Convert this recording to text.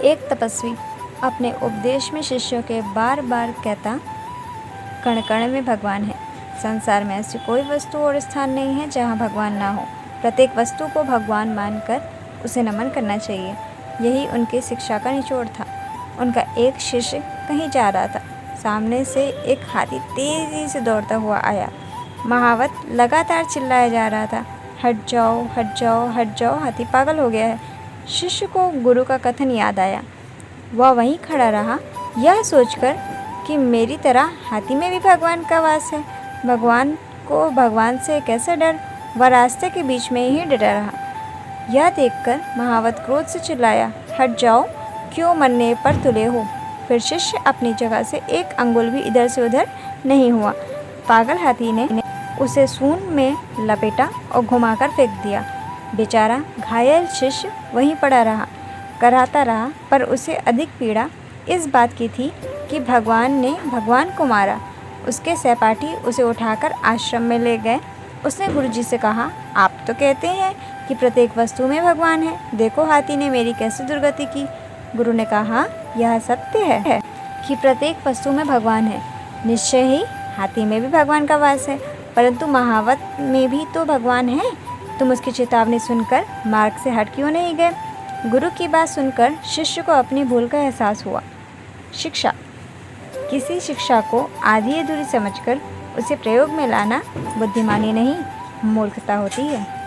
एक तपस्वी अपने उपदेश में शिष्यों के बार बार कहता, कण कण में भगवान है। संसार में ऐसी कोई वस्तु और स्थान नहीं है जहाँ भगवान ना हो। प्रत्येक वस्तु को भगवान मानकर उसे नमन करना चाहिए। यही उनकी शिक्षा का निचोड़ था। उनका एक शिष्य कहीं जा रहा था। सामने से एक हाथी तेजी से दौड़ता हुआ आया। महावत लगातार चिल्लाया जा रहा था, हट जाओ, हट जाओ, हट जाओ, हाथी पागल हो गया है। शिष्य को गुरु का कथन याद आया। वह वहीं खड़ा रहा, यह सोचकर कि मेरी तरह हाथी में भी भगवान का वास है। भगवान को भगवान से कैसे डर। वह रास्ते के बीच में ही डरा रहा। यह देखकर महावत क्रोध से चिल्लाया, हट जाओ, क्यों मरने पर तुले हो। फिर शिष्य अपनी जगह से एक अंगुल भी इधर से उधर नहीं हुआ। पागल हाथी ने उसे सूंड में लपेटा और घुमाकर फेंक दिया। बेचारा घायल शिष्य वहीं पड़ा रहा, कराहता रहा, पर उसे अधिक पीड़ा इस बात की थी कि भगवान ने भगवान को मारा। उसके सहपाठी उसे उठाकर आश्रम में ले गए। उसने गुरुजी से कहा, आप तो कहते हैं कि प्रत्येक वस्तु में भगवान है, देखो हाथी ने मेरी कैसे दुर्गति की। गुरु ने कहा, यह सत्य है कि प्रत्येक वस्तु में भगवान है। निश्चय ही हाथी में भी भगवान का वास है, परंतु महावत में भी तो भगवान है। तुम उसकी चेतावनी सुनकर मार्ग से हट क्यों नहीं गए। गुरु की बात सुनकर शिष्य को अपनी भूल का एहसास हुआ। शिक्षा। किसी शिक्षा को आधी अधूरी समझकर उसे प्रयोग में लाना बुद्धिमानी नहीं, मूर्खता होती है।